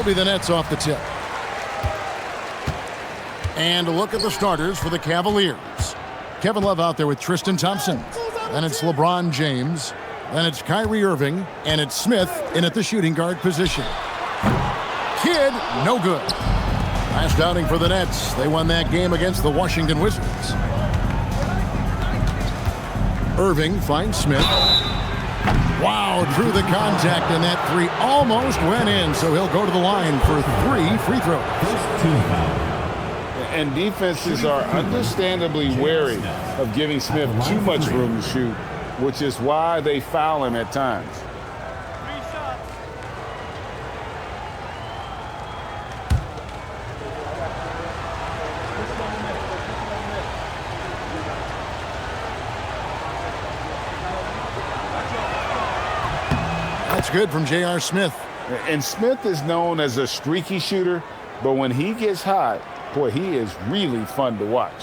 be the Nets off the tip. And look at the starters for the Cavaliers. Kevin Love out there with Tristan Thompson. Then it's LeBron James. Then it's Kyrie Irving. And it's Smith in at the shooting guard position. Kidd, no good. Last outing for the Nets. They won that game against the Washington Wizards. Irving finds Smith. Wow, drew the contact, and that three almost went in, so he'll go to the line for 3 free throws. And defenses are understandably wary of giving Smith too much room to shoot, which is why they foul him at times. That's good from J.R. Smith. And Smith is known as a streaky shooter, but when he gets hot, boy, he is really fun to watch.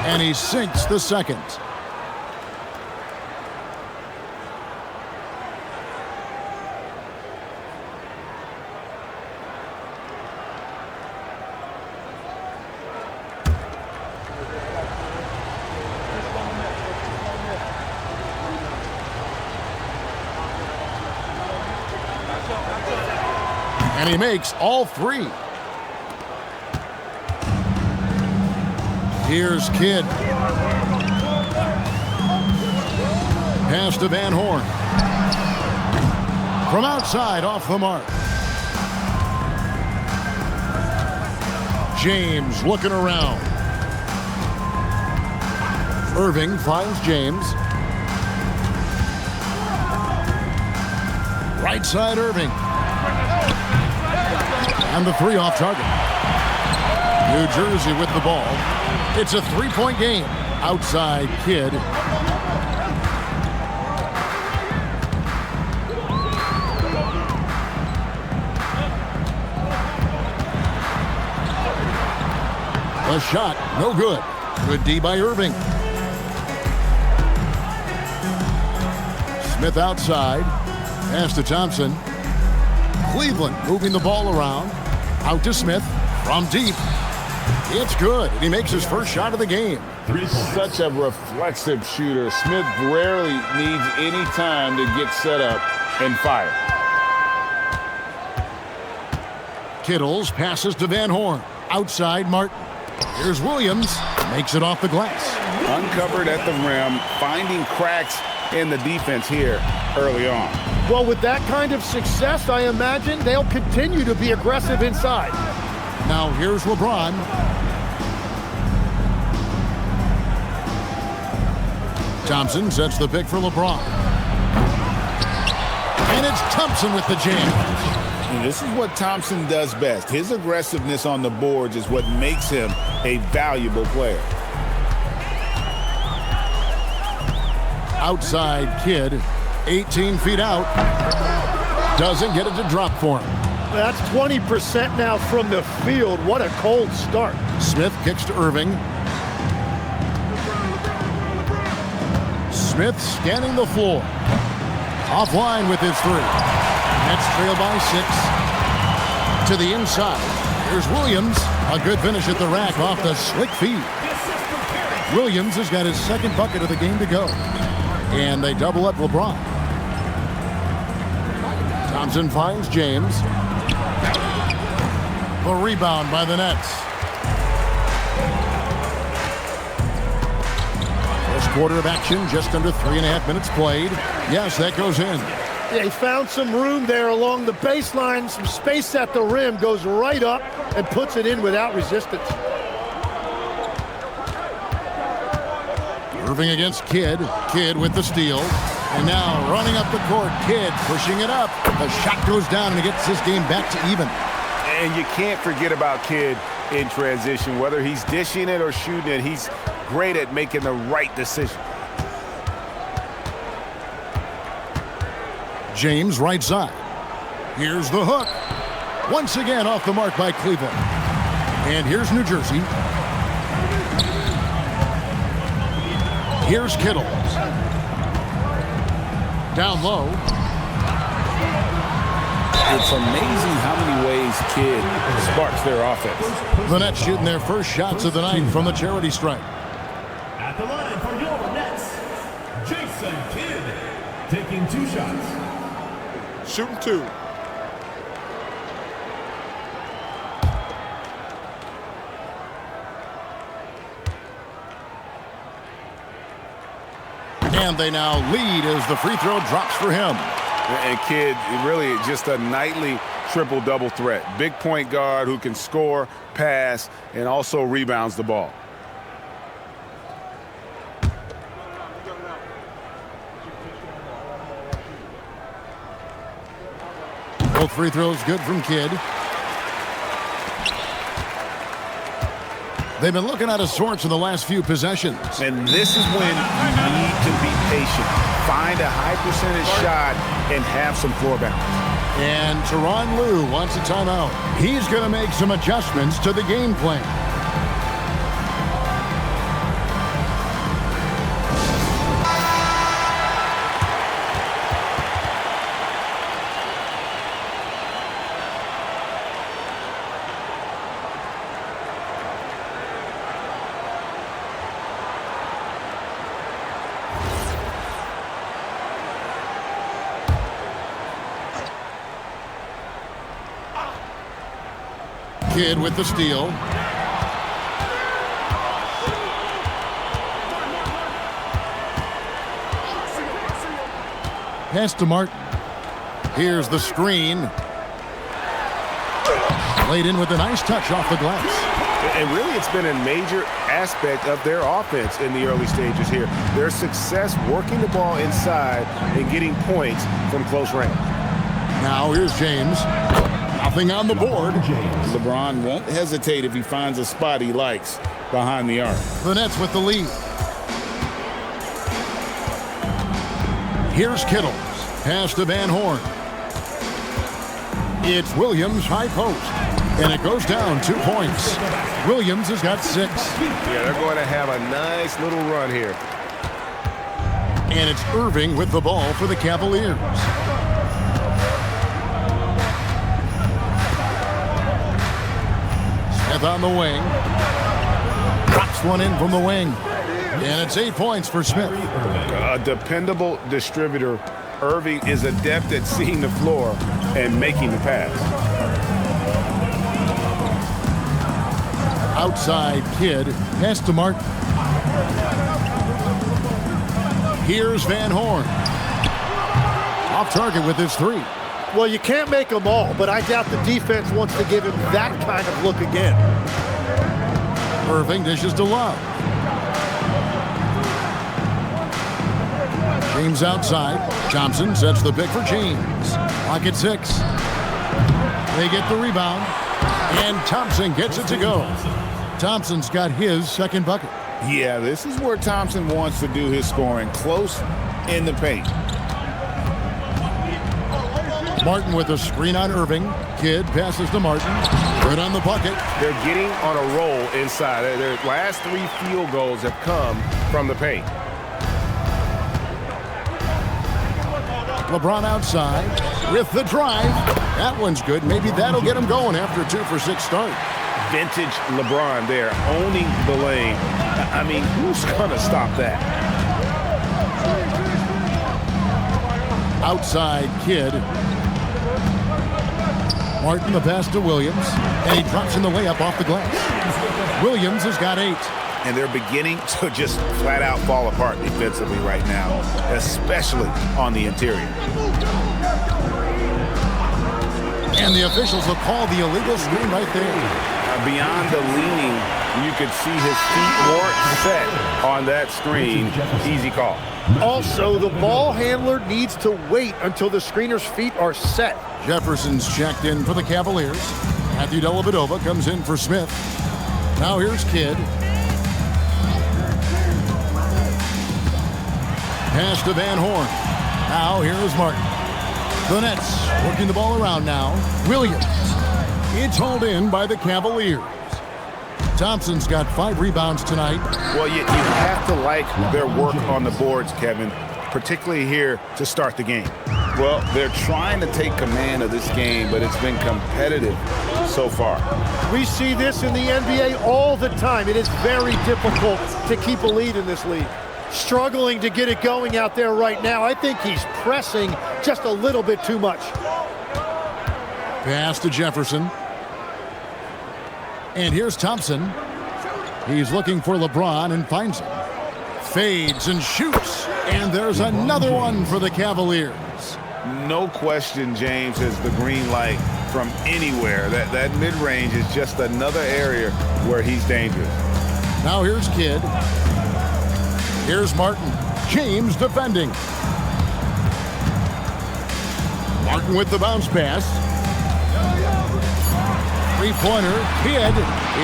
And he sinks the second. And he makes all 3. Here's Kidd. Pass to Van Horn. From outside, off the mark. James looking around. Irving finds James. Right side, Irving. And the 3 off target. New Jersey with the ball. It's a 3-point game. Outside, Kidd. A shot, no good. Good D by Irving. Smith outside. Pass to Thompson. Cleveland moving the ball around. Out to Smith from deep. It's good, and he makes his first shot of the game. Such a reflexive shooter. Smith rarely needs any time to get set up and fire. Kittles passes to Van Horn. Outside, Martin. Here's Williams. Makes it off the glass. Uncovered at the rim, finding cracks in the defense here early on. Well, with that kind of success, I imagine they'll continue to be aggressive inside. Now here's LeBron. Thompson sets the pick for LeBron. And it's Thompson with the jam. And this is what Thompson does best. His aggressiveness on the boards is what makes him a valuable player. Outside, Kidd. 18 feet out. Doesn't get it to drop for him. That's 20% now from the field. What a cold start. Smith kicks to Irving. Smith scanning the floor. Offline with his 3. Nets trail by 6. To the inside. Here's Williams. A good finish at the rack off the slick feed. Williams has got his second bucket of the game to go. And they double up LeBron. Thompson finds James. The rebound by the Nets. First quarter of action, just under 3.5 minutes played. Yes, that goes in. They found some room there along the baseline. Some space at the rim. Goes right up and puts it in without resistance. Irving against Kidd. Kidd with the steal. And now running up the court, Kidd pushing it up. The shot goes down and he gets this game back to even. And you can't forget about Kidd in transition. Whether he's dishing it or shooting it, he's great at making the right decision. James right side. Here's the hook. Once again off the mark by Cleveland. And here's New Jersey. Here's Kittle. Down low. It's amazing how many ways Kidd sparks their offense. The Nets shooting their first shots of the night from the charity stripe. At the line for your Nets, Jason Kidd taking 2 shots. Shooting 2. And they now lead as the free throw drops for him. And Kidd, really just a nightly triple-double threat. Big point guard who can score, pass, and also rebounds the ball. Both free throws good from Kidd. They've been looking out of sorts in the last few possessions. And this is when you need to be patient. Find a high percentage shot and have some floor balance. And Tyronn Lue wants a timeout. He's going to make some adjustments to the game plan. Kidd with the steal. Pass to Martin. Here's the screen. Laid in with a nice touch off the glass. And really, it's been a major aspect of their offense in the early stages here. Their success working the ball inside and getting points from close range. Now here's James. Nothing on the board. LeBron won't hesitate if he finds a spot he likes behind the arc. The Nets with the lead. Here's Kittle. Pass to Van Horn. It's Williams high post. And it goes down 2 points. Williams has got 6. Yeah, they're going to have a nice little run here. And it's Irving with the ball for the Cavaliers. Smith on the wing. Drops one in from the wing. And it's 8 points for Smith. A dependable distributor. Irving is adept at seeing the floor and making the pass. Outside Kidd. Pass to Martin. Here's Van Horn. Off target with his 3. Well, you can't make them all, but I doubt the defense wants to give him that kind of look again. Irving dishes to Love. James outside. Thompson sets the pick for James. Clock at 6. They get the rebound. And Thompson gets it to go. Thompson's got his second bucket. Yeah, this is where Thompson wants to do his scoring, close in the paint. Martin with a screen on Irving. Kidd passes to Martin. Good on the bucket. They're getting on a roll inside. Their last 3 field goals have come from the paint. LeBron outside with the drive. That one's good. Maybe that'll get him going after a 2 for 6 start. Vintage LeBron there, owning the lane. I mean, who's going to stop that? Outside Kidd. Martin the pass to Williams. And he drops in the layup off the glass. Williams has got 8. And they're beginning to just flat out fall apart defensively right now, especially on the interior. And the officials will call the illegal screen right there. Beyond the leaning, you could see his feet weren't set on that screen. Easy call. Also, the ball handler needs to wait until the screener's feet are set. Jefferson's checked in for the Cavaliers. Matthew Dellavedova comes in for Smith. Now here's Kidd. Pass to Van Horn. Now here is Martin. The Nets working the ball around now. Williams. It's hauled in by the Cavaliers. Thompson's got 5 rebounds tonight. Well, you have to like their work on the boards, Kevin, particularly here to start the game. Well, they're trying to take command of this game, but it's been competitive so far. We see this in the NBA all the time. It is very difficult to keep a lead in this league. Struggling to get it going out there right now. I think he's pressing just a little bit too much. Pass to Jefferson. And here's Thompson. He's looking for LeBron and finds him. Fades and shoots. And there's another one for the Cavaliers. No question, James has the green light from anywhere. That mid-range is just another area where he's dangerous. Now here's Kidd. Here's Martin. James defending. Martin with the bounce pass. Three-pointer, Kidd.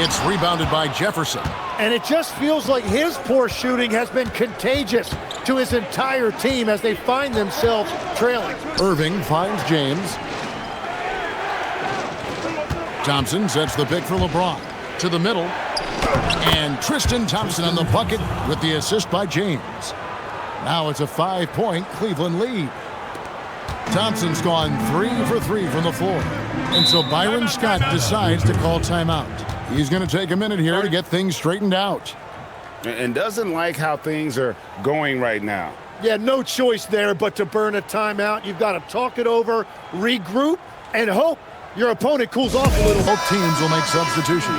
It's rebounded by Jefferson. And it just feels like his poor shooting has been contagious to his entire team as they find themselves trailing. Irving finds James. Thompson sets the pick for LeBron. To the middle. And Tristan Thompson on the bucket with the assist by James. Now it's a 5-point Cleveland lead. Thompson's gone 3 for 3 from the floor. And so Byron Scott decides to call timeout. He's going to take a minute here to get things straightened out. And doesn't like how things are going right now. Yeah, no choice there but to burn a timeout. You've got to talk it over, regroup, and hope your opponent cools off a little. Both teams will make substitutions.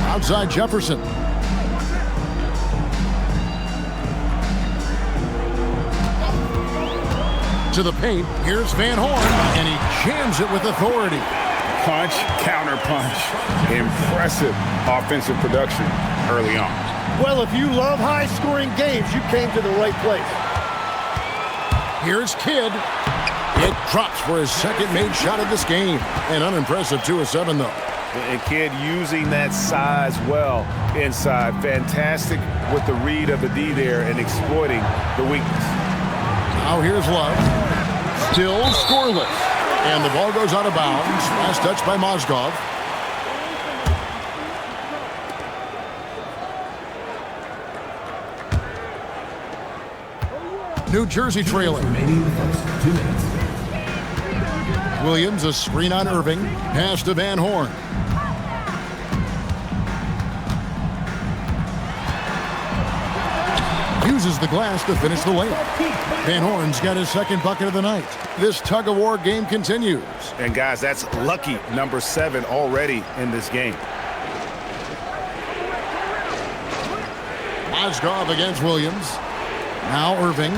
Outside Jefferson. To the paint. Here's Van Horn, and he jams it with authority. Punch, counter punch. Impressive offensive production early on. Well, if you love high-scoring games, you came to the right place. Here's Kidd. It drops for his second made shot of this game. An unimpressive 2 of 7, though. And Kidd using that size well inside. Fantastic with the read of the D there and exploiting the weakness. Now here's Love. Still scoreless. And the ball goes out of bounds. Last touch by Mozgov. New Jersey trailing. Williams, a screen on Irving. Pass to Van Horn. Uses the glass to finish the layup. Van Horn's got his second bucket of the night. This tug-of-war game continues. And guys, that's lucky number 7 already in this game. Mozgov against Williams. Now Irving.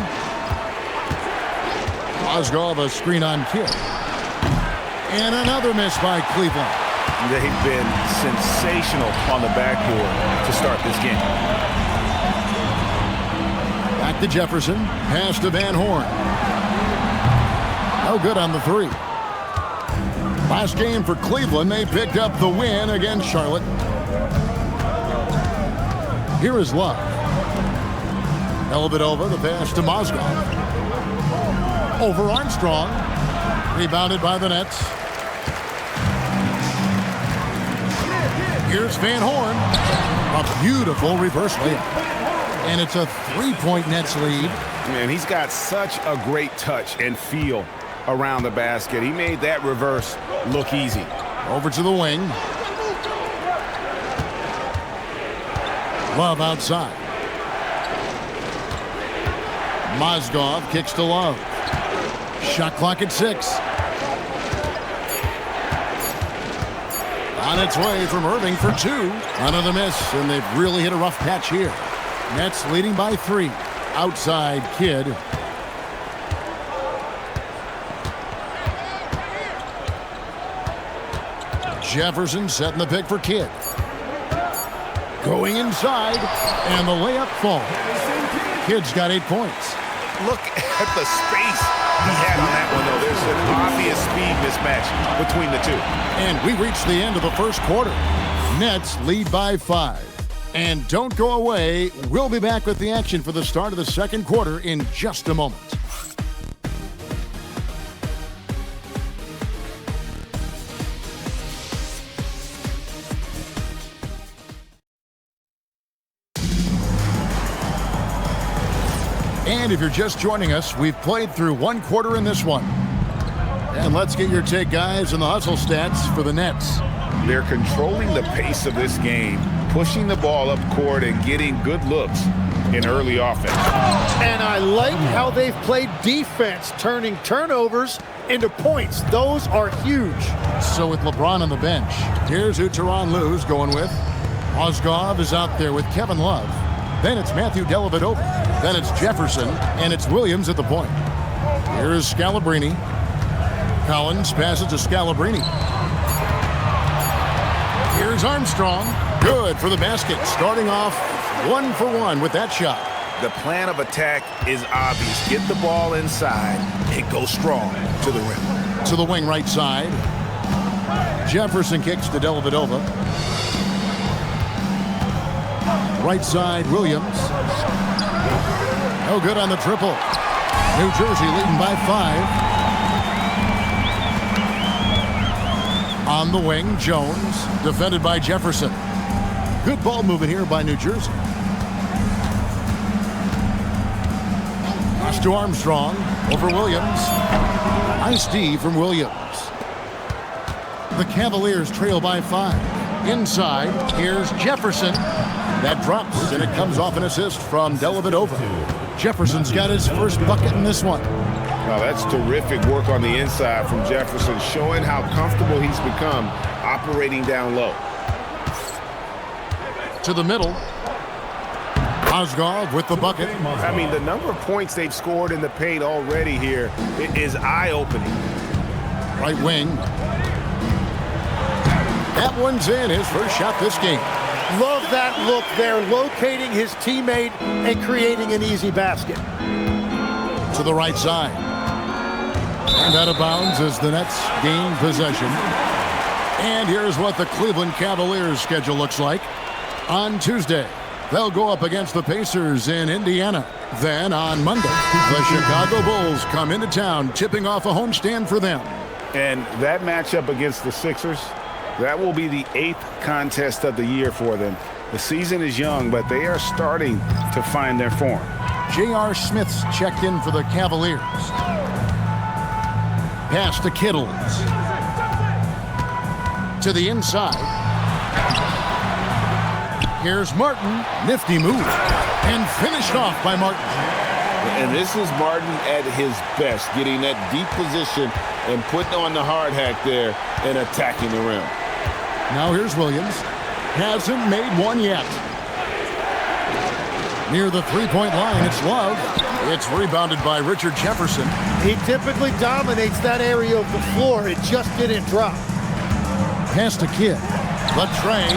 Mozgov, a screen on Kidd. And another miss by Cleveland. They've been sensational on the backboard to start this game. Back to Jefferson. Pass to Van Horn. No good on the 3. Last game for Cleveland, they picked up the win against Charlotte. Here is Love. Elvadova, the pass to Mozgov. Over Armstrong. Rebounded by the Nets. Here's Van Horn. A beautiful reverse layup. And it's a 3-point Nets lead. Man, he's got such a great touch and feel around the basket. He made that reverse look easy. Over to the wing. Love outside. Mozgov kicks to Love. Shot clock at 6. On its way from Irving for 2. Another miss, and they've really hit a rough patch here. Nets leading by 3. Outside Kidd. Jefferson setting the pick for Kidd. Going inside, and the layup falls. Kidd's got 8 points. Look at the space he had on that one, though. There's an obvious speed mismatch between the two. And we reach the end of the first quarter. Nets lead by 5. And don't go away. We'll be back with the action for the start of the second quarter in just a moment. And if you're just joining us, we've played through one quarter in this one. And let's get your take, guys, on the hustle stats for the Nets. They're controlling the pace of this game, pushing the ball up court and getting good looks in early offense. And I like how they've played defense, turning turnovers into points. Those are huge. So with LeBron on the bench, here's who Tyronn Lue's going with. Mozgov is out there with Kevin Love. Then it's Matthew Dellavedova. Then it's Jefferson, and it's Williams at the point. Here is Scalabrine. Collins passes to Scalabrine. Here's Armstrong. Good for the basket. Starting off 1 for 1 with that shot. The plan of attack is obvious. Get the ball inside and go strong to the rim. To the wing right side. Jefferson kicks to Dellavedova. Right side, Williams. No good on the triple. New Jersey leading by 5. On the wing, Jones, defended by Jefferson. Good ball movement here by New Jersey. Pass to Armstrong, over Williams. Nice D from Williams. The Cavaliers trail by 5. Inside, here's Jefferson. That drops, and it comes off an assist from Dellavedova. Jefferson's got his first bucket in this one. Now that's terrific work on the inside from Jefferson, showing how comfortable he's become operating down low. To the middle. Mozgov with the bucket. I mean, the number of points they've scored in the paint already here is eye-opening. Right wing. That one's in, his first shot this game. Love that look there, locating his teammate and creating an easy basket. To the right side. And out of bounds as the Nets gain possession. And here's what the Cleveland Cavaliers schedule looks like. On Tuesday, they'll go up against the Pacers in Indiana. Then on Monday, the Chicago Bulls come into town, tipping off a homestand for them. And that matchup against the Sixers, that will be the 8th contest of the year for them. The season is young, but they are starting to find their form. J.R. Smith's checked in for the Cavaliers. Pass to Kittles. To the inside. Here's Martin. Nifty move. And finished off by Martin. And this is Martin at his best, getting that deep position and putting on the hard hat there and attacking the rim. Now here's Williams. Hasn't made one yet. Near the three-point line, it's Love. It's rebounded by Richard Jefferson. He typically dominates that area of the floor. It just didn't drop. Pass to Kidd. The tray.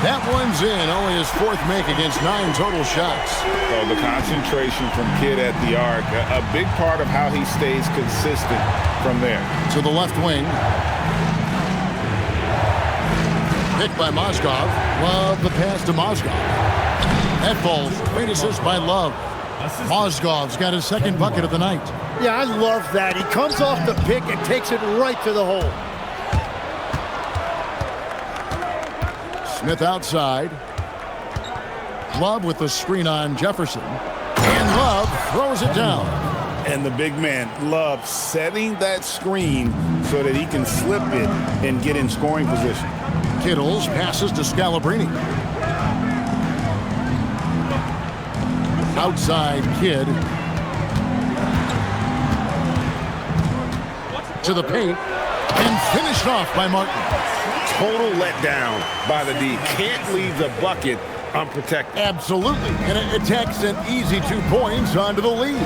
That one's in. Only his 4th make against 9 total shots. So the concentration from Kidd at the arc, a big part of how he stays consistent from there. To the left wing. Picked by Mozgov. Love the pass to Mozgov. That falls. Great assist by Love. Mozgov's got his 2nd bucket of the night. Yeah, I love that. He comes off the pick and takes it right to the hole. Smith outside. Love with the screen on Jefferson. And Love throws it down. And the big man, Love, setting that screen so that he can slip it and get in scoring position. Kittles passes to Scalabrine. Outside Kidd. To the paint. And finished off by Martin. Total letdown by the D. Can't leave the bucket unprotected. Absolutely. And it takes an easy 2 points onto the lead.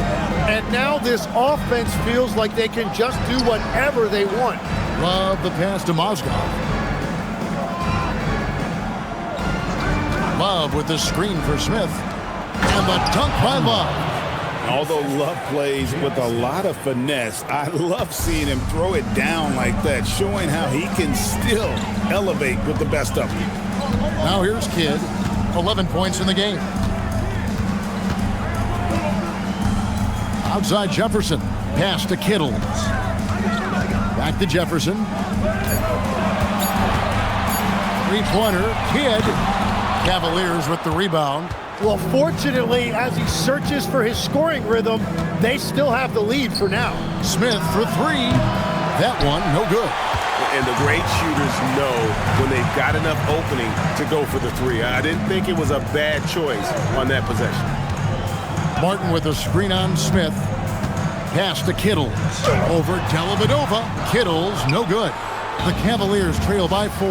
And now this offense feels like they can just do whatever they want. Love the pass to Mozgov. Love with the screen for Smith. And the dunk by Love. Although Love plays with a lot of finesse, I love seeing him throw it down like that, showing how he can still elevate with the best of them. Now here's Kidd, 11 points in the game. Outside Jefferson, pass to Kittles. Back to Jefferson. Three-pointer, Kidd. Cavaliers with the rebound. Well, fortunately, as he searches for his scoring rhythm, they still have the lead for now. Smith for three. That one, no good. And the great shooters know when they've got enough opening to go for the three. I didn't think it was a bad choice on that possession. Martin with a screen on Smith. Pass to Kittles. Over Dellavedova. Kittles, no good. The Cavaliers trail by 4.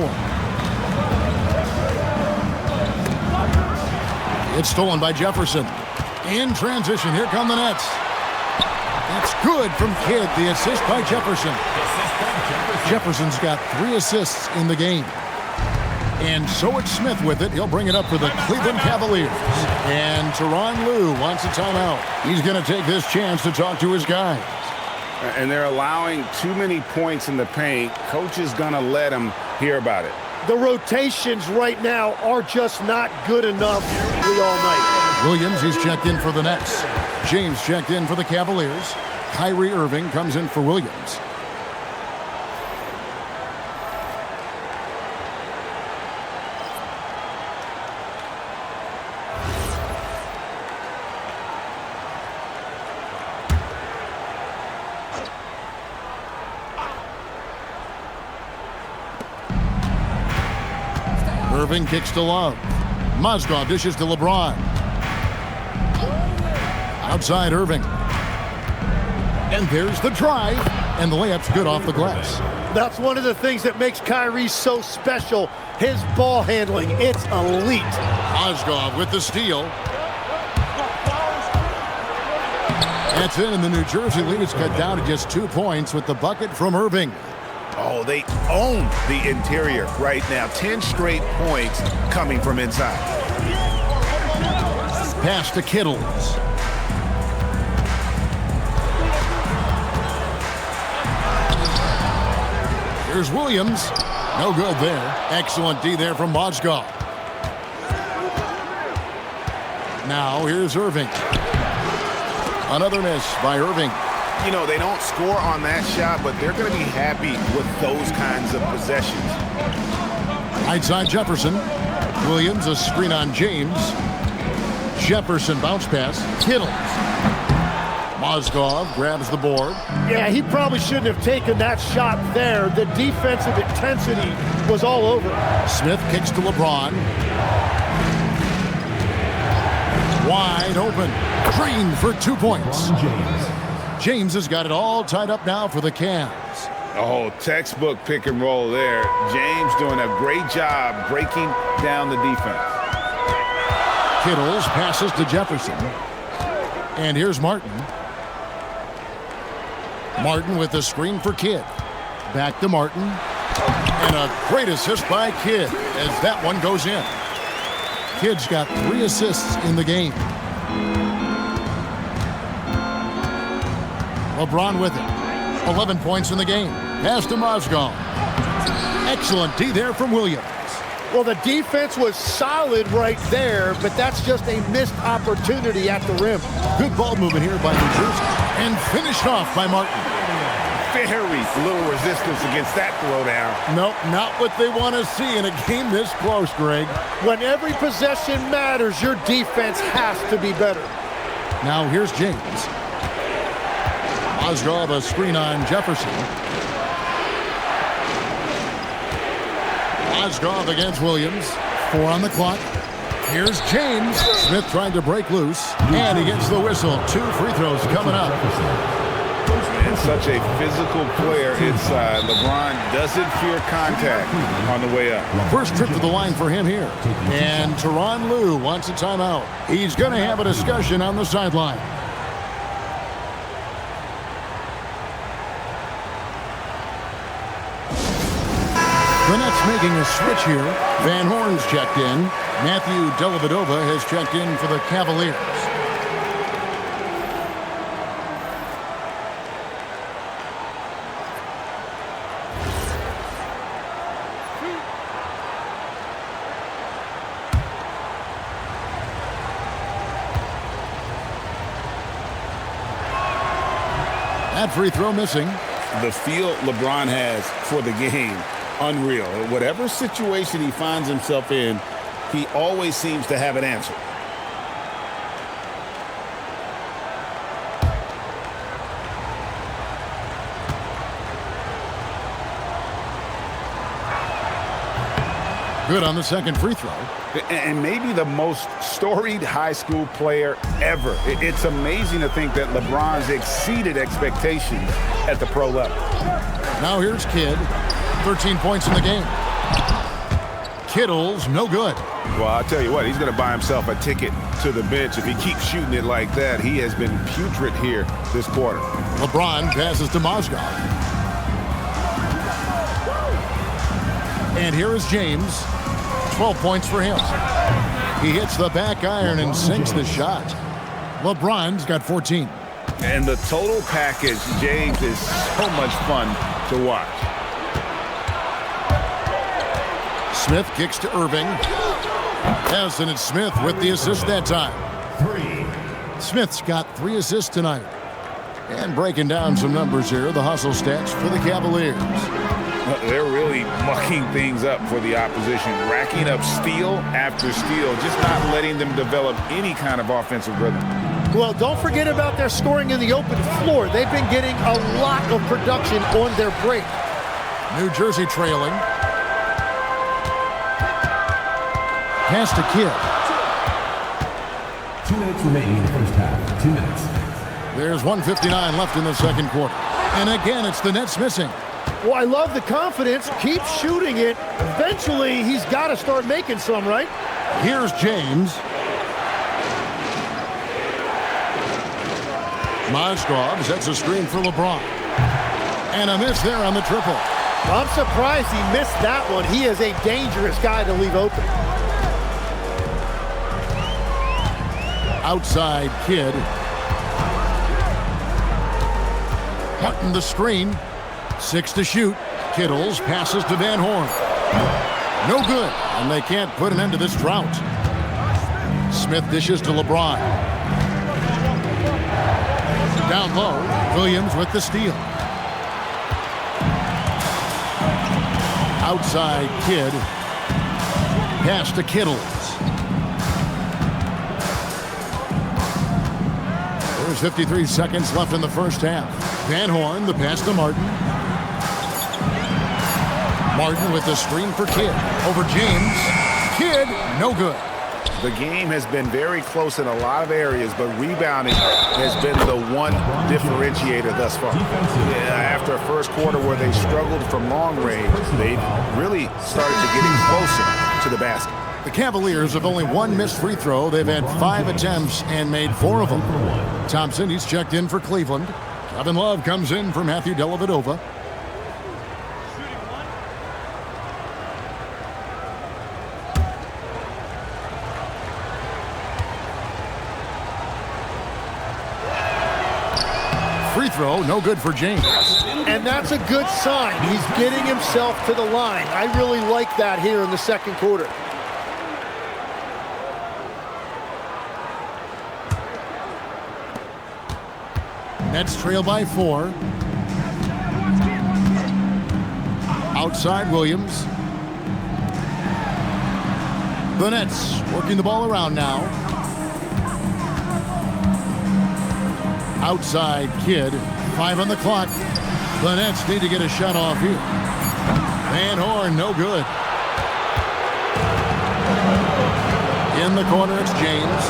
It's stolen by Jefferson. In transition, here come the Nets. That's good from Kidd, the assist by Jefferson. Jefferson's got 3 assists in the game. And so it's Smith with it. He'll bring it up for the Cleveland Cavaliers. And Tyronn Lue wants a timeout. He's going to take this chance to talk to his guys. And they're allowing too many points in the paint. Coach is going to let them hear about it. The rotations right now are just not good enough all night. Williams, he's checked in for the Nets. James checked in for the Cavaliers. Kyrie Irving comes in for Williams. Irving kicks to Love. Mozgov dishes to LeBron. Outside Irving. And there's the drive. And the layup's good off the glass. That's one of the things that makes Kyrie so special. His ball handling, it's elite. Mozgov with the steal. That's it, and the New Jersey lead is cut down to just 2 points with the bucket from Irving. Oh, they own the interior right now. 10 straight points coming from inside. Pass to Kittles. Here's Williams. No good there. Excellent D there from Mozgov. Now here's Irving. Another miss by Irving. You know, they don't score on that shot, but they're going to be happy with those kinds of possessions. Right side Jefferson. Williams, a screen on James. Jefferson bounce pass. Kittles. Mozgov grabs the board. Yeah, he probably shouldn't have taken that shot there. The defensive intensity was all over. Smith kicks to LeBron. Wide open. Green for 2 points. James has got it all tied up now for the Cavs. Oh, textbook pick and roll there. James doing a great job breaking down the defense. Kittles passes to Jefferson. And here's Martin. Martin with the screen for Kidd. Back to Martin. And a great assist by Kidd as that one goes in. Kidd's got 3 assists in the game. LeBron with it. 11 points in the game. Pass to Mozgov. Excellent D there from Williams. Well, the defense was solid right there, but that's just a missed opportunity at the rim. Good ball movement here by New Jersey. And finished off by Martin. Very little resistance against that throwdown. Nope, not what they want to see in a game this close, Greg. When every possession matters, your defense has to be better. Now here's James. Mozgov a screen on Jefferson. Mozgov against Williams. 4 on the clock. Here's James. Smith trying to break loose. And he gets the whistle. 2 free throws coming up. And such a physical player inside. LeBron doesn't fear contact on the way up. First trip to the line for him here. And Tyronn Lue wants a timeout. He's going to have a discussion on the sideline. The Nets making a switch here. Van Horn's checked in. Matthew Dellavedova has checked in for the Cavaliers. That free throw missing. The feel LeBron has for the game, unreal. Whatever situation he finds himself in, he always seems to have an answer. Good on the second free throw. And maybe the most storied high school player ever. It's amazing to think that LeBron's exceeded expectations at the pro level. Now here's Kidd. 13 points in the game. Kittle's no good. Well, I'll tell you what, he's going to buy himself a ticket to the bench if he keeps shooting it like that. He has been putrid here this quarter. LeBron passes to Mozgov. And here is James. 12 points for him. He hits the back iron and sinks the shot. LeBron's got 14. And the total package, James, is so much fun to watch. Smith kicks to Irving. Yes, and it's Smith with the assist that time. 3. Smith's got 3 assists tonight. And breaking down some numbers here, the hustle stats for the Cavaliers. They're really mucking things up for the opposition, racking up steal after steal, just not letting them develop any kind of offensive rhythm. Well, don't forget about their scoring in the open floor. They've been getting a lot of production on their break. New Jersey trailing. Pass to Kidd. 2 minutes remaining in the first half. 2 minutes. There's 1:59 left in the second quarter. And again, it's the Nets missing. Well, I love the confidence. Keep shooting it. Eventually, he's got to start making some, right? Here's James. Mozgov sets a screen for LeBron. And a miss there on the triple. I'm surprised he missed that one. He is a dangerous guy to leave open. Outside Kidd. Hutton the screen. 6 to shoot. Kittles passes to Van Horn. No good, and they can't put an end to this drought. Smith dishes to LeBron. Down low, Williams with the steal. Outside Kidd. Pass to Kittles. There's 53 seconds left in the first half. Van Horn, the pass to Martin. Martin with the screen for Kidd. Over James. Kidd, no good. The game has been very close in a lot of areas, but rebounding has been the one differentiator thus far. After a first quarter where they struggled from long range, they really started to getting closer to the basket. The Cavaliers have only 1 missed free throw. They've had 5 attempts and made 4 of them. Thompson, he's checked in for Cleveland. Kevin Love comes in for Matthew Dellavedova. Free throw, no good for James. And that's a good sign. He's getting himself to the line. I really like that here in the second quarter. Nets trail by 4. Outside Williams. The Nets working the ball around now. Outside Kidd. 5 on the clock. The Nets need to get a shot off here. Van Horn, no good. In the corner, it's James.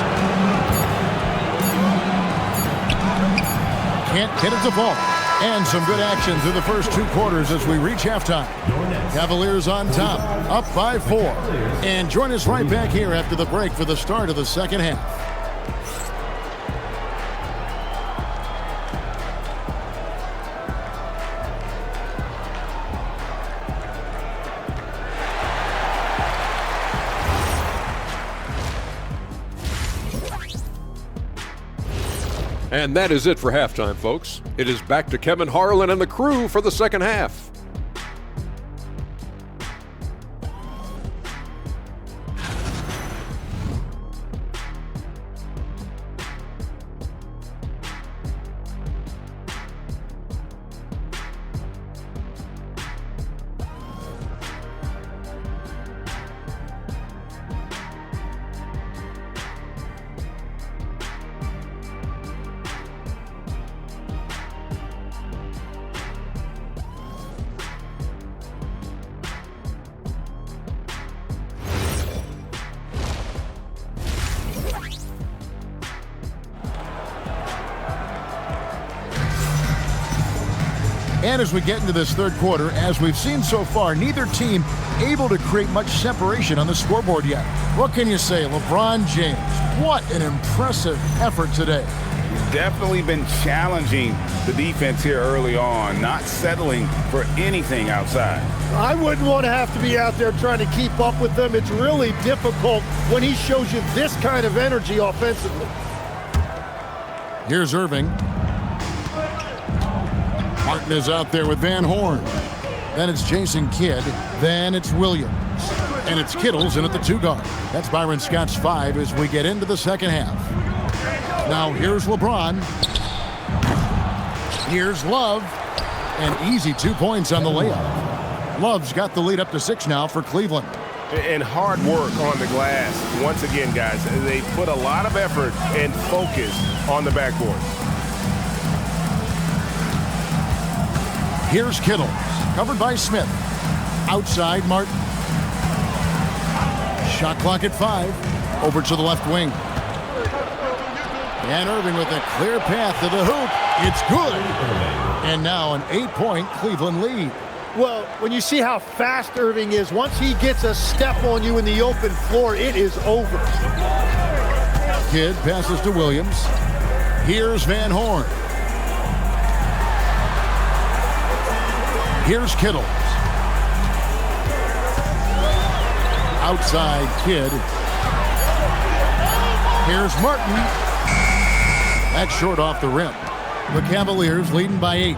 Can't get it to fall. And some good action through the first 2 quarters as we reach halftime. Cavaliers on top, up by 4. And join us right back here after the break for the start of the second half. And that is it for halftime, folks. It is back to Kevin Harlan and the crew for the second half. And as we get into this third quarter, as we've seen so far, neither team able to create much separation on the scoreboard yet. What can you say? LeBron James, what an impressive effort today. He's definitely been challenging the defense here early on, not settling for anything outside. I wouldn't want to have to be out there trying to keep up with them. It's really difficult when he shows you this kind of energy offensively. Here's Irving. Martin is out there with Van Horn. Then it's Jason Kidd. Then it's Williams. And it's Kittles in at the 2 guard. That's Byron Scott's 5 as we get into the second half. Now here's LeBron. Here's Love. And easy 2 points on the layup. Love's got the lead up to 6 now for Cleveland. And hard work on the glass. Once again, guys, they put a lot of effort and focus on the backboard. Here's Kittles, covered by Smith. Outside, Martin. Shot clock at 5. Over to the left wing. And Irving with a clear path to the hoop. It's good. And now an 8-point Cleveland lead. Well, when you see how fast Irving is, once he gets a step on you in the open floor, it is over. Kidd passes to Williams. Here's Van Horn. Here's Kittles. Outside Kidd. Here's Martin. That's short off the rim. The Cavaliers leading by 8.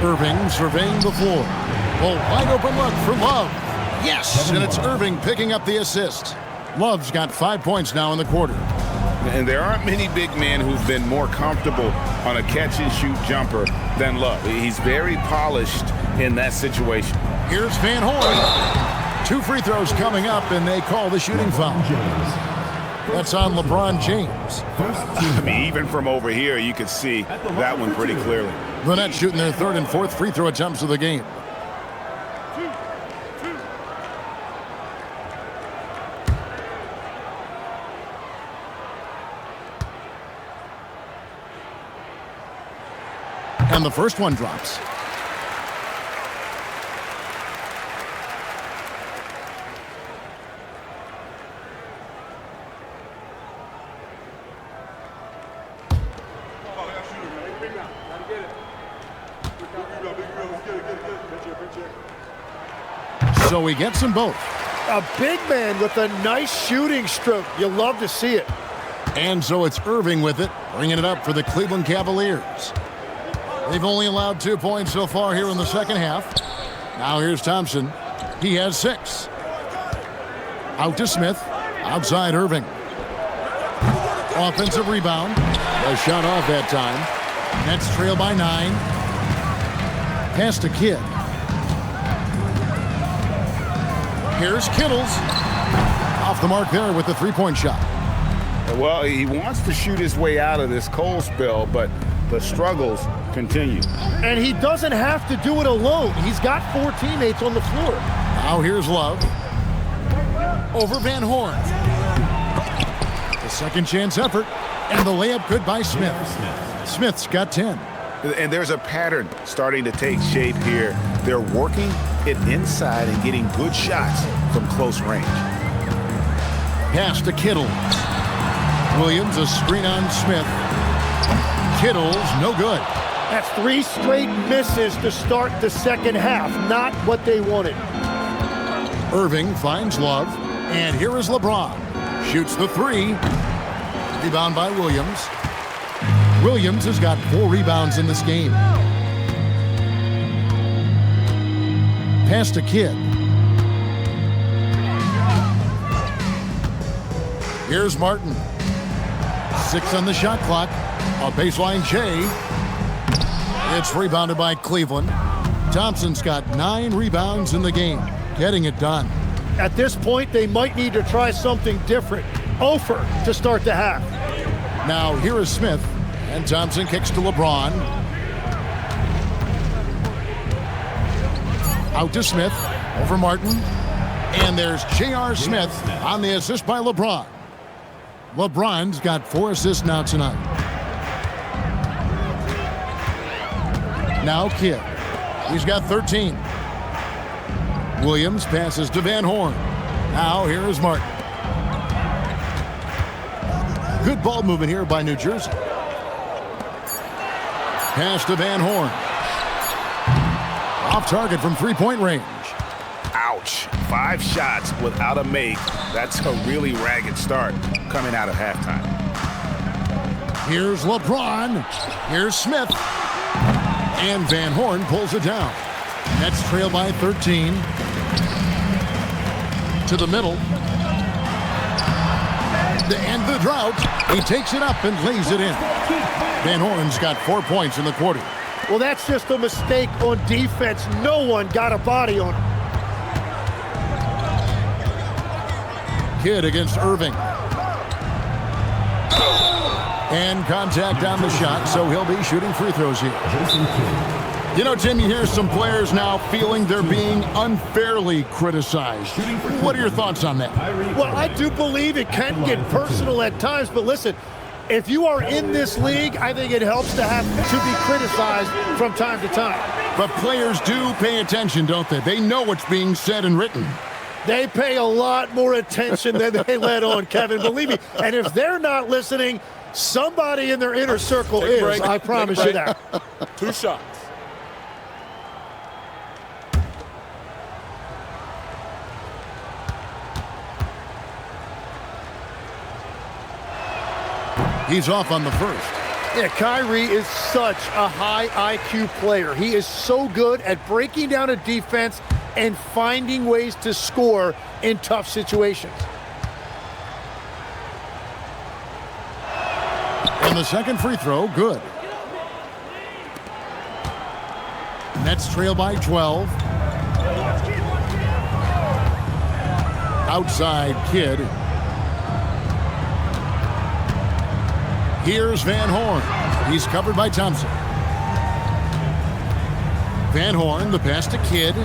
Irving surveying the floor. Well, wide open look for Love. Yes, and it's Irving picking up the assist. Love's got 5 points now in the quarter. And there aren't many big men who've been more comfortable on a catch-and-shoot jumper than Love. He's very polished in that situation. Here's Van Horn. 2 free throws coming up, and they call the shooting foul. That's on LeBron James. I mean, even from over here, you could see that one pretty clearly. The Nets shooting their 3rd and 4th free throw attempts of the game. And the first one drops. So he gets them both. A big man with a nice shooting stroke. You love to see it. And so it's Irving with it, bringing it up for the Cleveland Cavaliers. They've only allowed 2 points so far here in the second half. Now here's Thompson. He has 6. Out to Smith. Outside Irving. Offensive rebound. A shot off that time. Nets trail by 9. Pass to Kidd. Here's Kittles. Off the mark there with the 3-point shot. Well, he wants to shoot his way out of this cold spell, but the struggles continue. And he doesn't have to do it alone. He's got 4 teammates on the floor. Now here's Love. Over Van Horn. The second chance effort. And the layup good by Smith. Smith's got 10. And there's a pattern starting to take shape here. They're working it inside and getting good shots from close range. Pass to Kittles. Williams, a screen on Smith. Kittles, no good. That's 3 straight misses to start the second half. Not what they wanted. Irving finds Love. And here is LeBron. Shoots the 3. Rebound by Williams. Williams has got 4 rebounds in this game. Pass to Kidd. Here's Martin. 6 on the shot clock. A baseline J. It's rebounded by Cleveland. Thompson's got 9 rebounds in the game. Getting it done. At this point, they might need to try something different. Over to start the half. Now here is Smith. And Thompson kicks to LeBron. Out to Smith. Over Martin. And there's J.R. Smith on the assist by LeBron. LeBron's got 4 assists now tonight. Now Kidd. He's got 13. Williams passes to Van Horn. Now here is Martin. Good ball movement here by New Jersey. Pass to Van Horn. Off target from three-point range. Ouch. 5 shots without a make. That's a really ragged start coming out of halftime. Here's LeBron. Here's Smith. And Van Horn pulls it down. Nets trail by 13. To the middle. To end the drought. He takes it up and lays it in. Van Horn's got 4 points in the quarter. Well, that's just a mistake on defense. No one got a body on him. Kidd against Irving. And contact on the shot, so he'll be shooting free throws here. You know, Tim, you hear some players now feeling they're being unfairly criticized. What are your thoughts on that? Well, I do believe it can get personal at times, but listen, if you are in this league, I think it helps to have to be criticized from time to time. But players do pay attention, don't they? They know what's being said and written. They pay a lot more attention than they let on, Kevin, believe me. And if they're not listening, somebody in their inner circle is, I promise you that. 2 shots. He's off on the first. Yeah, Kyrie is such a high IQ player. He is so good at breaking down a defense and finding ways to score in tough situations. And the second free throw, good. Nets trail by 12. Outside Kidd. Here's Van Horn. He's covered by Thompson. Van Horn, the pass to Kidd.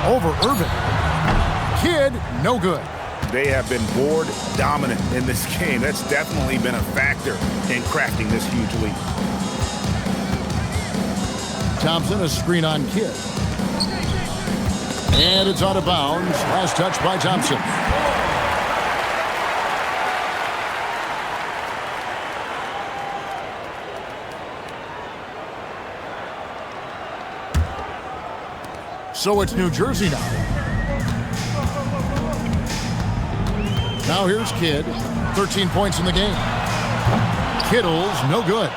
Over Irving. Kidd, no good. They have been board dominant in this game. That's definitely been a factor in crafting this huge lead. Thompson, a screen on Kidd. And it's out of bounds. Last touch by Thompson. So it's New Jersey now. Now here's Kidd. 13 points in the game. Kittle's no good.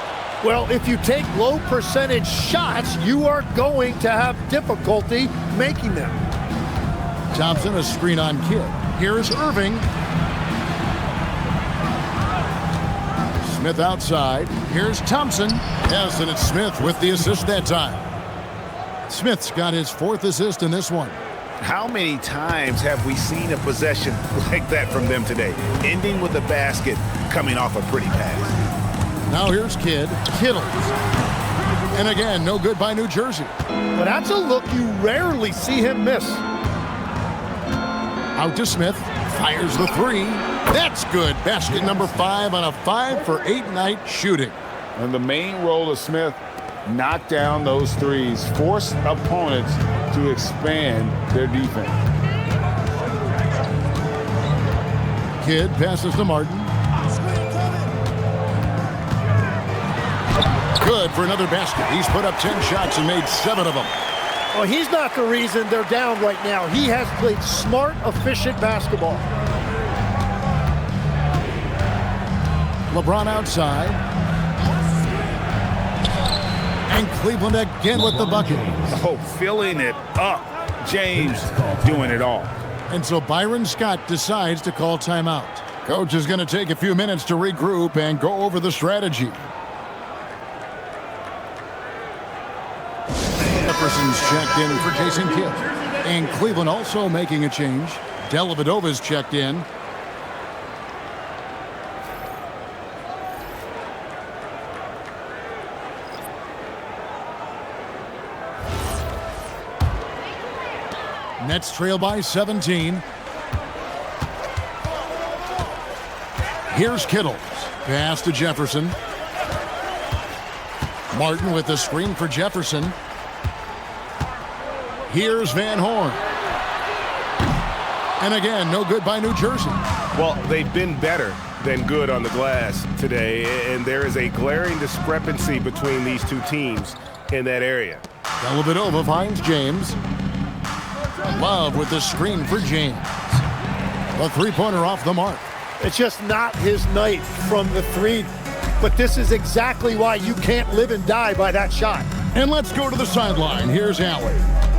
Well, if you take low percentage shots, you are going to have difficulty making them. Thompson, a screen on Kidd. Here's Irving. Smith outside. Here's Thompson. Yes, and it's Smith with the assist that time. Smith's got his 4th assist in this one. How many times have we seen a possession like that from them today, ending with a basket coming off a pretty pass? Now here's Kidd. Kittle. And again, no good by New Jersey. But that's a look you rarely see him miss. Out to Smith. Fires the 3. That's good. Basket number 5 on a 5-for-8 night shooting. And the main role of Smith, knock down those threes, force opponents to expand their defense. Kidd passes to Martin. Good for another basket. He's put up 10 shots and made 7 of them. Well, he's not the reason they're down right now. He has played smart, efficient basketball. LeBron outside. And Cleveland again with the bucket. Oh, filling it up. James doing it all. And so Byron Scott decides to call timeout. Coach is going to take a few minutes to regroup and go over the strategy. Jefferson's checked in for Jason Kidd. And Cleveland also making a change. Dellavedova's checked in. Nets trail by 17. Here's Kittle. Pass to Jefferson. Martin with the screen for Jefferson. Here's Van Horn. And again, no good by New Jersey. Well, they've been better than good on the glass today, and there is a glaring discrepancy between these two teams in that area. Dellavedova finds James. Love with the screen for James. The three-pointer off the mark. It's just not his night from the three, but this is exactly why you can't live and die by that shot. And let's go to the sideline. Here's Allie.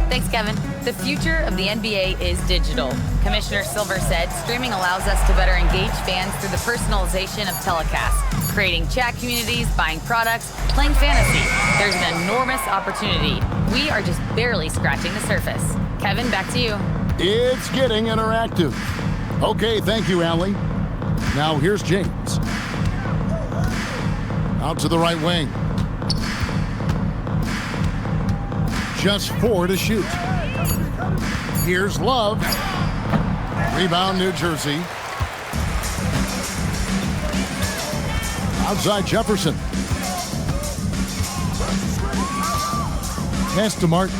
Thanks, Kevin. The future of the NBA is digital. Commissioner Silver said streaming allows us to better engage fans through the personalization of telecasts, creating chat communities, buying products, playing fantasy. There's an enormous opportunity. We are just barely scratching the surface. Kevin, back to you. It's getting interactive. Okay, thank you, Allie. Now here's James. Out to the right wing. Just 4 to shoot. Here's Love. Rebound, New Jersey. Outside Jefferson. Pass to Martin.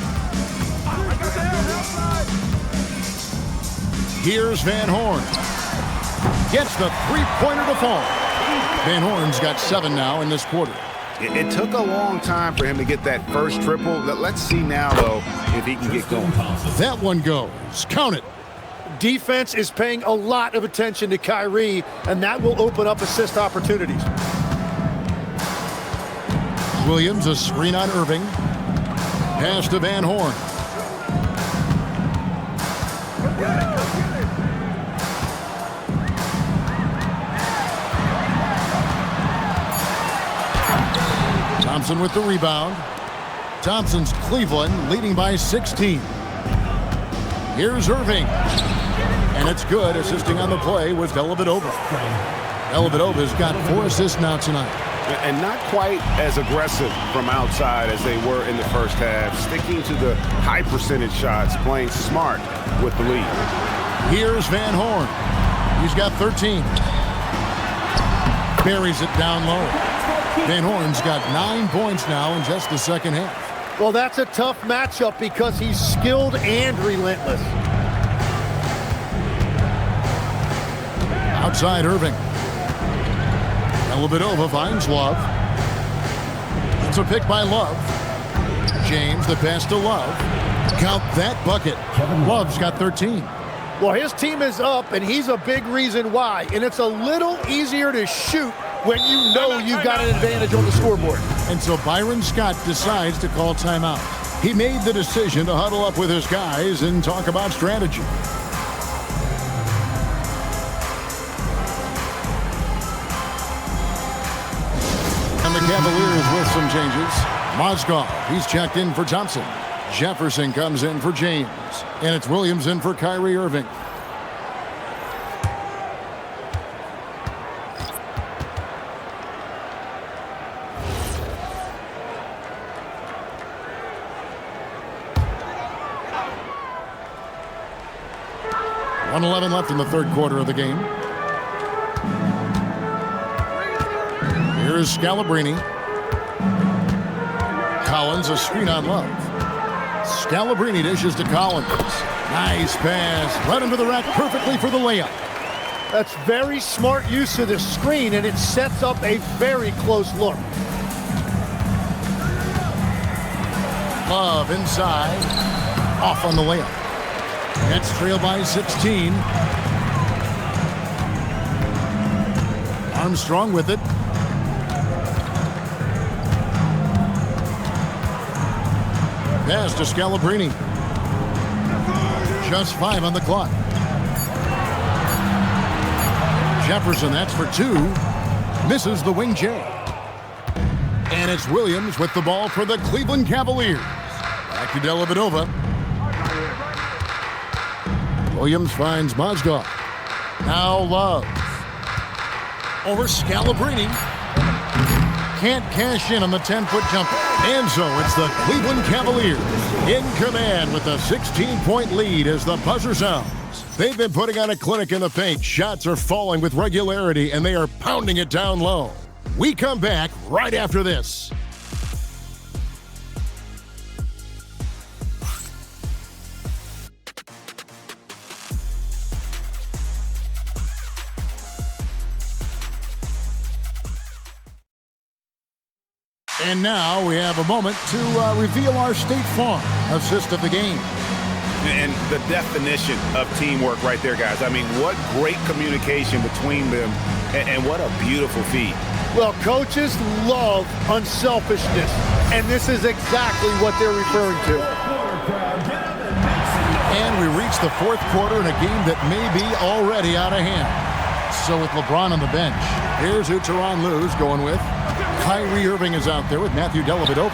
Here's Van Horn. Gets the three-pointer to fall. Van Horn's got 7 now in this quarter. It took a long time for him to get that first triple. Let's see now, though, if he can get going. That one goes. Count it. Defense is paying a lot of attention to Kyrie, and that will open up assist opportunities. Williams, a screen on Irving. Pass to Van Horn. Thompson with the rebound. Thompson's Cleveland leading by 16. Here's Irving. And it's good. Assisting on the play was Dellavedova. Dellavedova's got 4 assists now tonight. And not quite as aggressive from outside as they were in the first half. Sticking to the high percentage shots, playing smart with the lead. Here's Van Horn. He's got 13. Buries it down low. Van Horn's got 9 points now in just the second half. Well, that's a tough matchup because he's skilled and relentless. Outside Irving. Dellavedova finds Love. It's a pick by Love. James, the pass to Love. Count that bucket. Love's got 13. Well, his team is up, and he's a big reason why. And it's a little easier to shoot when you know you've got an advantage on the scoreboard. And so Byron Scott decides to call timeout. He made the decision to huddle up with his guys and talk about strategy. And the Cavaliers with some changes. Mozgov, he's checked in for Thompson. Jefferson comes in for James. And it's Williams in for Kyrie Irving. .11 left in the third quarter of the game. Here's Scalabrine. Collins, a screen on Love. Scalabrine dishes to Collins. Nice pass. Right under the rack perfectly for the layup. That's very smart use of the screen, and it sets up a very close look. Love inside. Off on the layup. Nets trail by 16. Armstrong with it. Pass to Scalabrine. Just 5 on the clock. Jefferson, that's for 2. Misses the wing J. And it's Williams with the ball for the Cleveland Cavaliers. Back to Dellavedova. Williams finds Mozgov. Now Love. Over Scalabrine. Can't cash in on the 10-foot jumper. And so it's the Cleveland Cavaliers in command with a 16-point lead as the buzzer sounds. They've been putting on a clinic in the paint. Shots are falling with regularity, and they are pounding it down low. We come back right after this. And now we have a moment to reveal our State Farm assist of the game. And the definition of teamwork right there, guys. I mean, what great communication between them, and what a beautiful feed. Well, coaches love unselfishness, and this is exactly what they're referring to. And we reach the fourth quarter in a game that may be already out of hand. So with LeBron on the bench, here's who Tyronn Lue's going with. Kyrie Irving is out there with Matthew Dellavedova.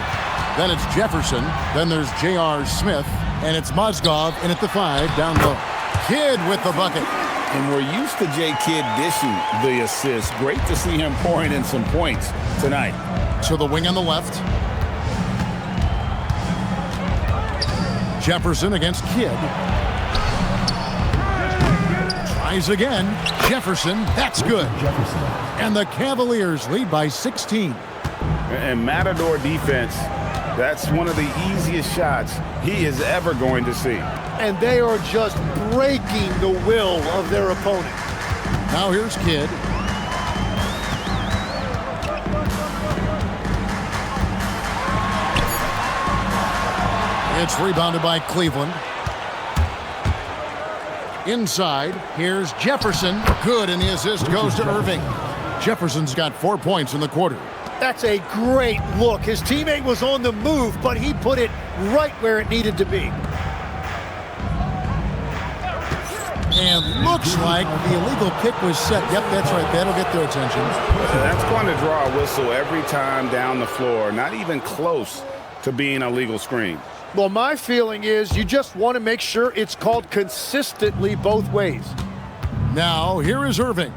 Then it's Jefferson. Then there's J.R. Smith. And it's Mozgov in at the 5 down low. Kidd with the bucket. And we're used to J. Kidd dishing the assist. Great to see him pouring in some points tonight. To the wing on the left. Jefferson against Kidd. Tries again. Jefferson, that's good. And the Cavaliers lead by 16. And Matador defense, that's one of the easiest shots he is ever going to see. And they are just breaking the will of their opponent. Now here's Kidd. It's rebounded by Cleveland. Inside, here's Jefferson. Good, and the assist goes to Irving. Jefferson's got 4 points in the quarter. That's a great look. His teammate was on the move, but he put it right where it needed to be. And looks like the illegal kick was set. Yep, that's right. That'll get their attention. That's going to draw a whistle every time down the floor. Not even close to being a legal screen. Well, my feeling is you just want to make sure it's called consistently both ways. Now, here is Irving.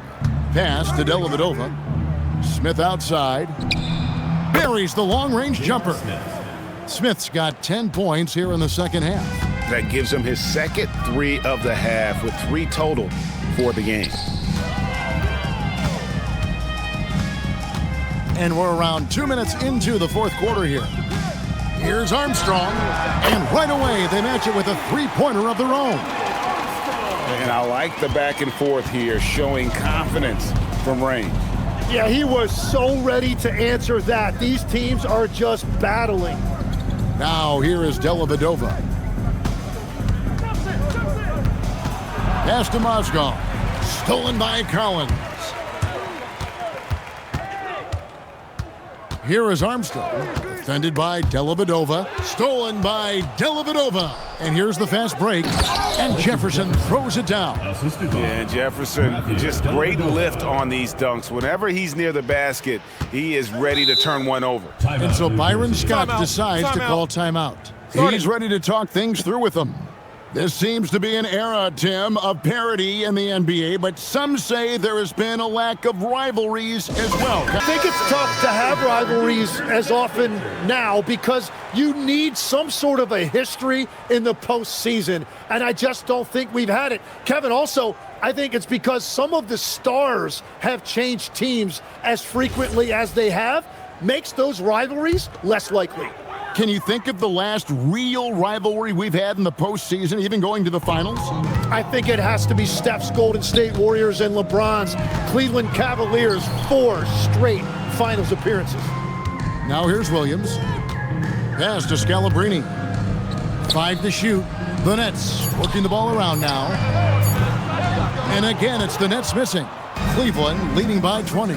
Pass to Dellavedova. Smith outside. Buries the long-range jumper. Smith's got 10 points here in the second half. That gives him his second 3 of the half with 3 total for the game. And we're around 2 minutes into the fourth quarter here. Here's Armstrong. And right away, they match it with a three-pointer of their own. And I like the back and forth here, showing confidence from range. Yeah, he was so ready to answer that. These teams are just battling. Now here is Dellavedova. Pass to Mozgov. Stolen by Collins. Here is Armstrong. Defended by Dellavedova. Stolen by Dellavedova. And here's the fast break. And Jefferson throws it down. Yeah, Jefferson, just great lift on these dunks. Whenever he's near the basket, he is ready to turn one over. And so Byron Scott decides to call timeout. He's ready to talk things through with them. This seems to be an era, Tim, of parity in the NBA, but some say there has been a lack of rivalries as well. I think it's tough to have rivalries as often now because you need some sort of a history in the postseason, and I just don't think we've had it. Kevin, also, I think it's because some of the stars have changed teams as frequently as they have, makes those rivalries less likely. Can you think of the last real rivalry we've had in the postseason, even going to the finals? I think it has to be Steph's Golden State Warriors and LeBron's Cleveland Cavaliers' 4 straight finals appearances. Now here's Williams. Pass to Scalabrine. 5 to shoot. The Nets working the ball around now. And again, it's the Nets missing. Cleveland leading by 20.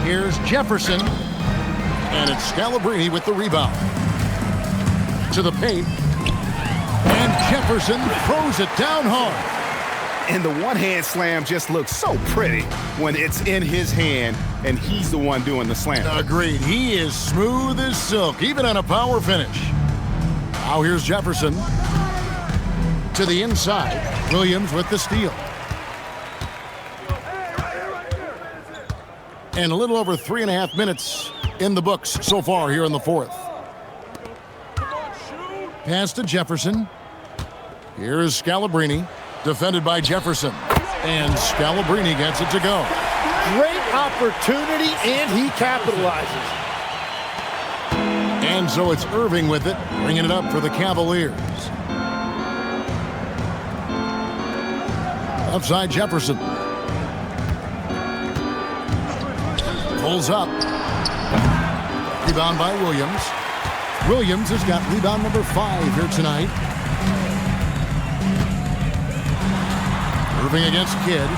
Here's Jefferson. And it's Scalabrine with the rebound. To the paint. And Jefferson throws it down hard. And the one-hand slam just looks so pretty when it's in his hand and he's the one doing the slam. Agreed. He is smooth as silk, even on a power finish. Now here's Jefferson. To the inside. Williams with the steal. And a little over 3.5 minutes in the books so far here in the fourth. Pass to Jefferson. Here's Scalabrine, defended by Jefferson. And Scalabrine gets it to go. Great opportunity, and he capitalizes. And so it's Irving with it, bringing it up for the Cavaliers. Outside Jefferson. Pulls up. Rebound by Williams. Williams has got rebound number 5 here tonight. Irving against Kidd.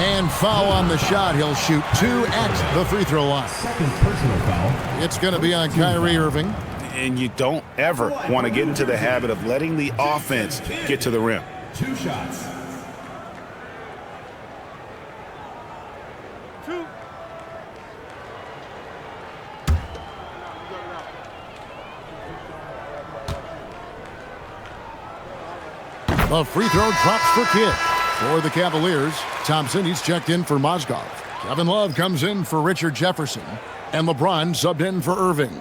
And foul on the shot. He'll shoot 2 at the free throw line. Second personal foul. It's going to be on Kyrie Irving. And you don't ever want to get into the habit of letting the offense get to the rim. 2 shots. The free throw drops for Kidd. For the Cavaliers, Thompson, he's checked in for Mozgov. Kevin Love comes in for Richard Jefferson. And LeBron subbed in for Irving.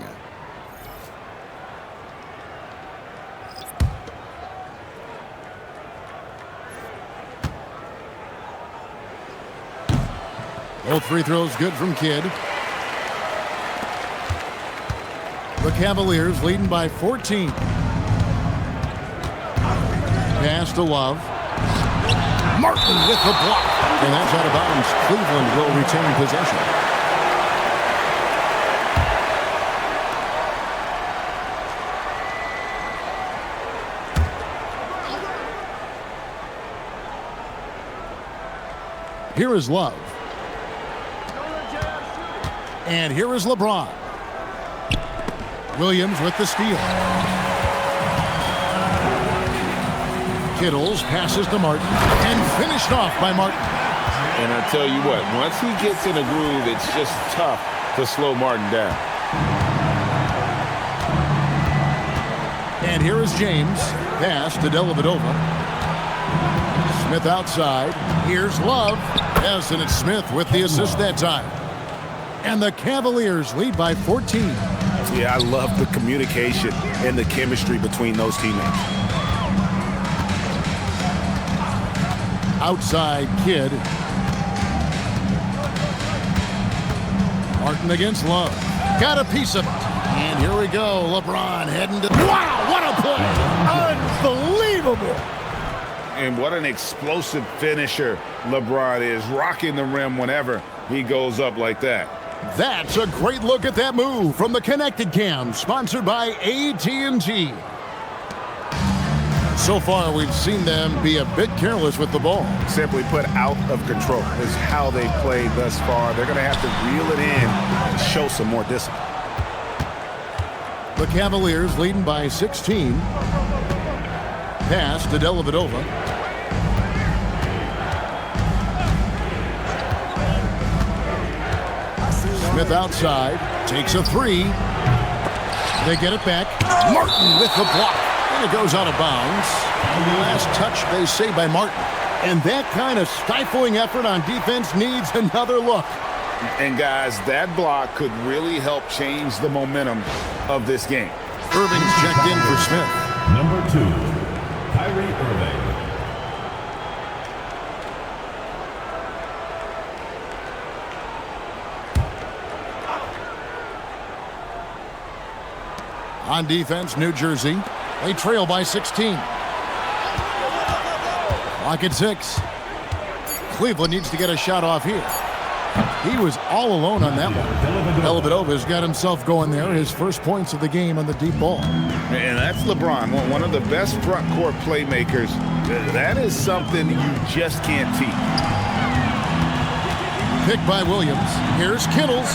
Both free throws good from Kidd. The Cavaliers leading by 14. Pass to Love. Martin with the block. And that's out of bounds. Cleveland will retain possession. Here is Love. And here is LeBron. Williams with the steal. Kittles passes to Martin and finished off by Martin. And I tell you what, once he gets in a groove, it's just tough to slow Martin down. And here is James. Pass to Dellavedova. Smith outside. Here's Love. Yes, and it's Smith with the assist that time. And the Cavaliers lead by 14. Yeah, I love the communication and the chemistry between those teammates. Outside Kidd. Martin against Love. Got a piece of it. And here we go. LeBron heading to... Wow, what a play! Unbelievable! And what an explosive finisher LeBron is, rocking the rim whenever he goes up like that. That's a great look at that move from the Connected Cam, sponsored by AT&T. So far, we've seen them be a bit careless with the ball. Simply put, out of control is how they played thus far. They're going to have to reel it in and show some more discipline. The Cavaliers leading by 16. Pass to Dellavedova. Smith outside, takes a 3. They get it back. Martin with the block. And it goes out of bounds. Last touch, they say, by Martin. And that kind of stifling effort on defense needs another look. And guys, that block could really help change the momentum of this game. Irving's checked in for Smith. Number 2, Kyrie Irving. On defense, New Jersey. They trail by 16. Clock at 6. Cleveland needs to get a shot off here. He was all alone on that one. Dellavedova's got himself going there. His first points of the game on the deep ball. And that's LeBron, one of the best front court playmakers. That is something you just can't teach. Picked by Williams. Here's Kittles.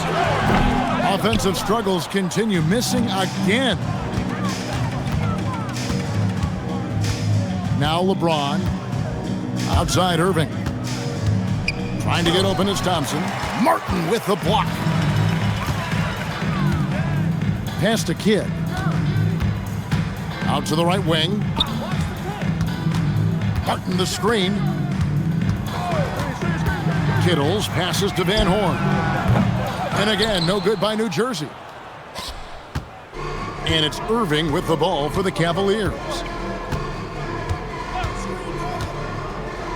Offensive struggles continue, missing again. Now LeBron. Outside Irving. Trying to get open is Thompson. Martin with the block. Pass to Kidd. Out to the right wing. Martin the screen. Kittles passes to Van Horn. And again, no good by New Jersey. And it's Irving with the ball for the Cavaliers.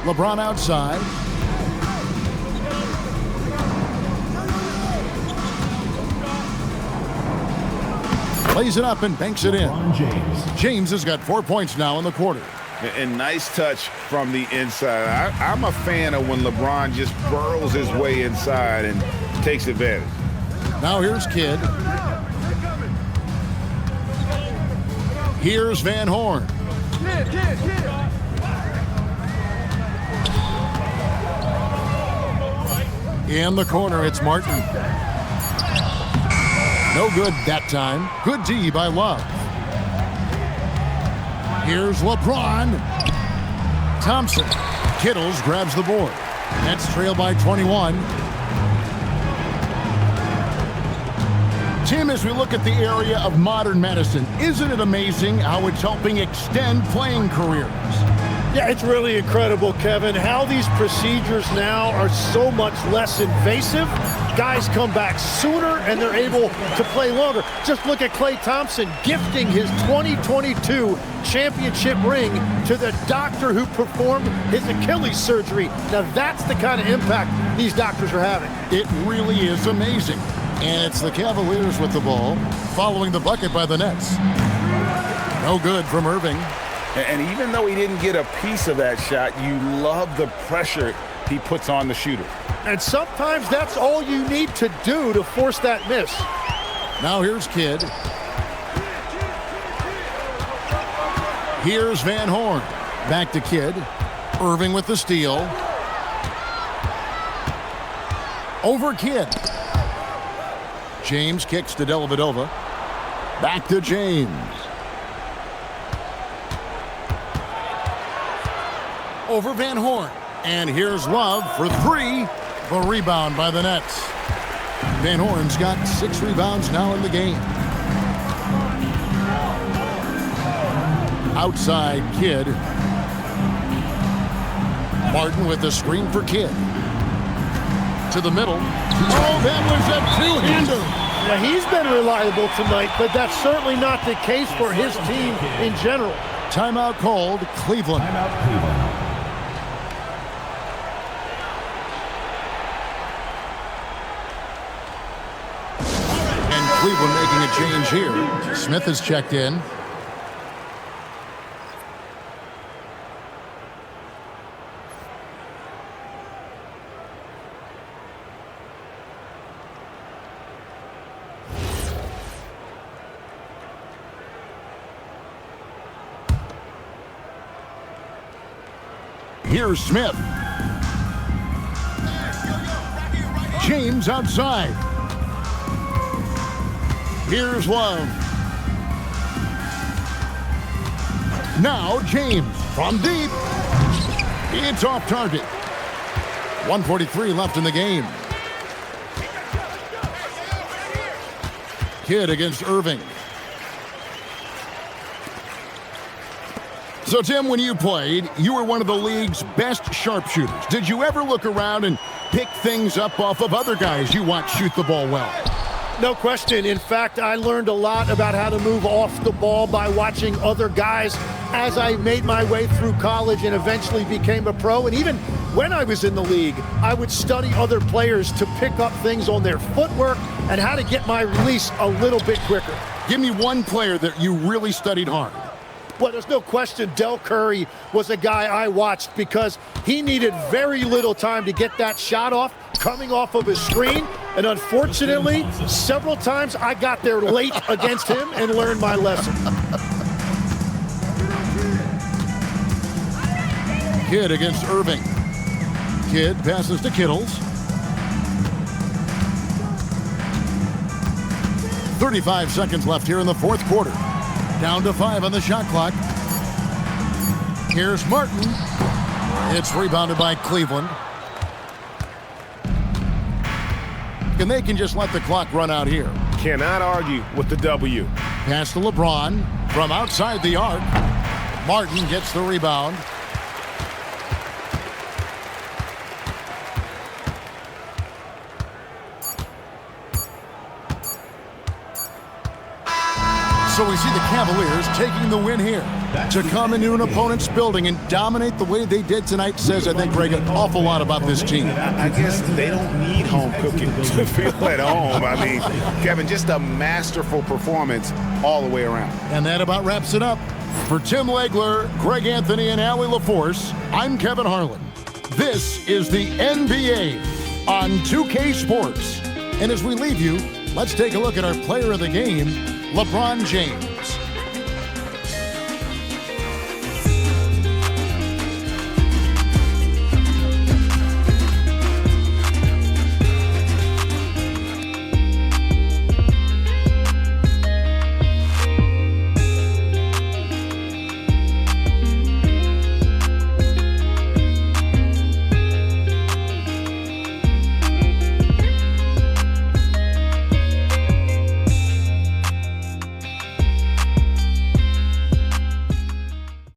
LeBron outside. Plays it up and banks it in. James has got 4 points now in the quarter. And nice touch from the inside. I'm a fan of when LeBron just burrows his way inside and takes advantage. Now here's Kidd. Here's Van Horn. In the corner, it's Martin. No good that time. Good D by Love. Here's LeBron. Thompson. Kittles grabs the board. Nets trail by 21. Tim, as we look at the area of modern medicine, isn't it amazing how it's helping extend playing careers? Yeah, it's really incredible, Kevin, how these procedures now are so much less invasive. Guys come back sooner and they're able to play longer. Just look at Klay Thompson gifting his 2022 championship ring to the doctor who performed his Achilles surgery. Now that's the kind of impact these doctors are having. It really is amazing. And it's the Cavaliers with the ball, following the bucket by the Nets. No good from Irving. And even though he didn't get a piece of that shot, you love the pressure he puts on the shooter. And sometimes that's all you need to do to force that miss. Now here's Kidd. Here's Van Horn. Back to Kidd. Irving with the steal. Over Kidd. James kicks to Dellavedova. Back to James. Over Van Horn. And here's Love for three. The rebound by the Nets. Van Horn's got 6 rebounds now in the game. Outside Kidd. Martin with the screen for Kidd. To the middle. Oh, that was a two-hander. Now, he's been reliable tonight, but that's certainly not the case for his team in general. Timeout called, Cleveland. Timeout, Cleveland. Cleveland making a change here. Smith has checked in. Here's Smith. James outside. Here's Love. Now James from deep. It's off target. 1:43 left in the game. Kidd against Irving. So, Tim, when you played, you were one of the league's best sharpshooters. Did you ever look around and pick things up off of other guys you watch shoot the ball well? No question. In fact, I learned a lot about how to move off the ball by watching other guys as I made my way through college and eventually became a pro. And even when I was in the league, I would study other players to pick up things on their footwork and how to get my release a little bit quicker. Give me one player that you really studied hard. Well, there's no question Del Curry was a guy I watched because he needed very little time to get that shot off coming off of his screen. And unfortunately, several times I got there late against him and learned my lesson. Kidd against Irving. Kidd passes to Kittles. 35 seconds left here in the fourth quarter. Down to 5 on the shot clock. Here's Martin. It's rebounded by Cleveland. And they can just let the clock run out here. Cannot argue with the W. Pass to LeBron from outside the arc. Martin gets the rebound. So we see the Cavaliers taking the win here. To come into an opponent's building and dominate the way they did tonight says, I think, Greg, an awful lot about this team. I guess they don't need home cooking to feel at home. I mean, Kevin, just a masterful performance all the way around. And that about wraps it up. For Tim Legler, Greg Anthony, and Allie LaForce, I'm Kevin Harlan. This is the NBA on 2K Sports. And as we leave you, let's take a look at our player of the game, LeBron James.